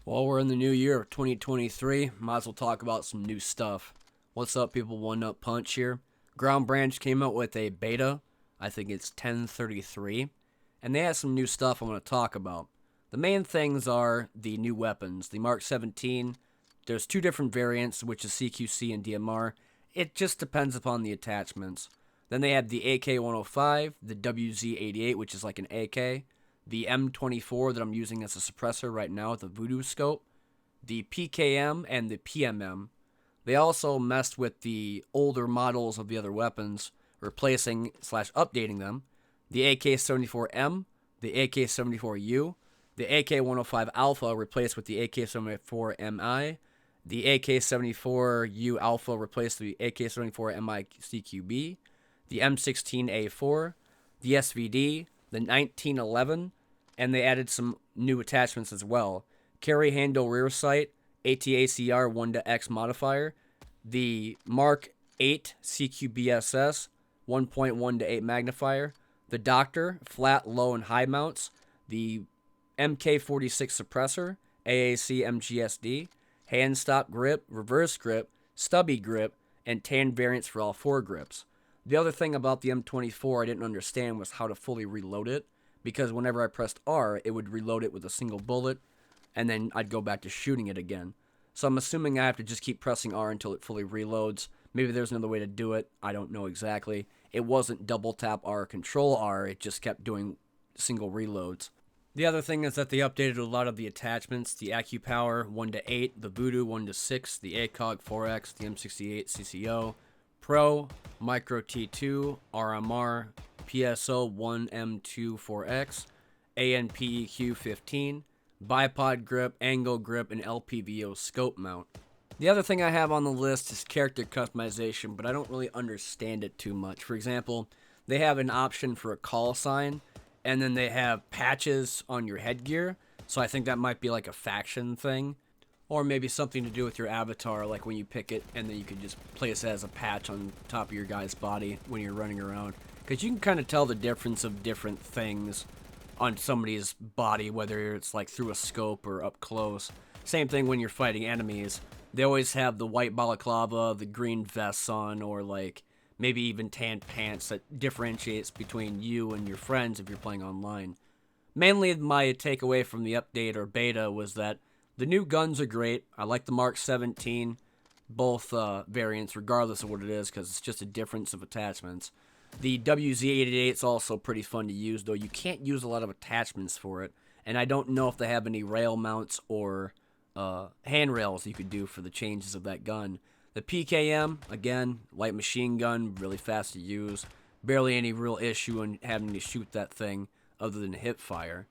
Well, we're in the new year of 2023. Might as well talk about some new stuff. What's up, people? One Up Punch here. Ground Branch came out with a beta. I think it's 1033. And they have some new stuff I want to talk about. The main things are the new weapons. The Mark 17, there's two different variants, which is CQC and DMR. It just depends upon the attachments. Then they have the AK-105, the WZ-88, which is like an AK, the M24 that I'm using as a suppressor right now with the Voodoo scope, the PKM, and the PMM. They also messed with the older models of the other weapons, replacing / updating them. The AK-74M, the AK-74U, the AK-105 Alpha replaced with the AK-74MI, the AK-74U Alpha replaced with the AK-74MI CQB, the M16A4, the SVD, the 1911, and they added some new attachments as well. Carry handle rear sight, ATACR 1-X modifier, the Mark 8 CQBSS 1.1-8 magnifier, the Doctor flat, low, and high mounts, the MK46 suppressor, AAC MGSD, hand stop grip, reverse grip, stubby grip, and tan variants for all four grips. The other thing about the M24 I didn't understand was how to fully reload it, because whenever I pressed R, it would reload it with a single bullet, and then I'd go back to shooting it again. So I'm assuming I have to just keep pressing R until it fully reloads. Maybe there's another way to do it. I don't know exactly. It wasn't double tap R, control R. It just kept doing single reloads. The other thing is that they updated a lot of the attachments. The AccuPower 1-8, the Voodoo 1-6, the ACOG 4X, the M68 CCO, Pro, Micro T2, RMR, PSO 1M2 4X, ANPEQ 15, bipod grip, angle grip, and LPVO scope mount. The other thing I have on the list is character customization, but I don't really understand it too much. For example, they have an option for a call sign, and then they have patches on your headgear, so I think that might be like a faction thing. Or maybe something to do with your avatar, like when you pick it, and then you can just place it as a patch on top of your guy's body when you're running around. Because you can kind of tell the difference of different things on somebody's body, whether it's like through a scope or up close. Same thing when you're fighting enemies. They always have the white balaclava, the green vests on, or like maybe even tan pants that differentiates between you and your friends if you're playing online. Mainly my takeaway from the update or beta was that the new guns are great. I like the Mark 17, both variants, regardless of what it is, because it's just a difference of attachments. The WZ-88 is also pretty fun to use, though you can't use a lot of attachments for it, and I don't know if they have any rail mounts or handrails you could do for the changes of that gun. The PKM, again, light machine gun, really fast to use. Barely any real issue in having to shoot that thing other than hip fire.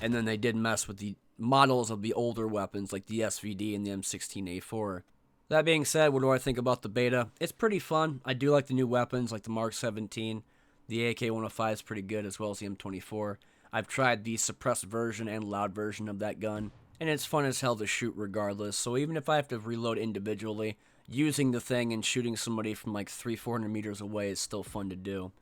And then they did mess with the models of the older weapons like the SVD and the M16A4. That being said, what do I think about the beta? It's pretty fun. I do like the new weapons like the Mark 17. The AK-105 is pretty good, as well as the M24. I've tried the suppressed version and loud version of that gun, and it's fun as hell to shoot regardless. So even if I have to reload individually, using the thing and shooting somebody from like 300-400 meters away is still fun to do.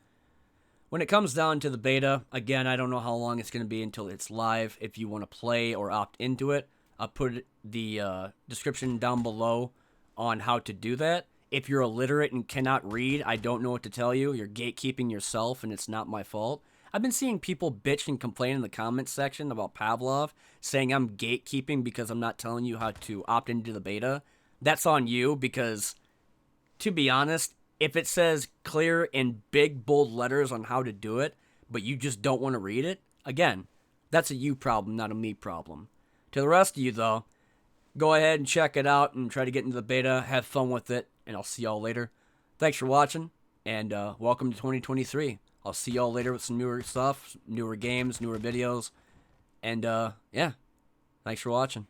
When it comes down to the beta, again, I don't know how long it's going to be until it's live. If you want to play or opt into it, I'll put the description down below on how to do that. If you're illiterate and cannot read, I don't know what to tell you. You're gatekeeping yourself, and it's not my fault. I've been seeing people bitch and complain in the comments section about Pavlov, saying I'm gatekeeping because I'm not telling you how to opt into the beta. That's on you, because, to be honest, if it says clear in big, bold letters on how to do it, but you just don't want to read it, again, that's a you problem, not a me problem. To the rest of you, though, go ahead and check it out and try to get into the beta. Have fun with it, and I'll see y'all later. Thanks for watching, and welcome to 2023. I'll see y'all later with some newer stuff, newer games, newer videos, and yeah, thanks for watching.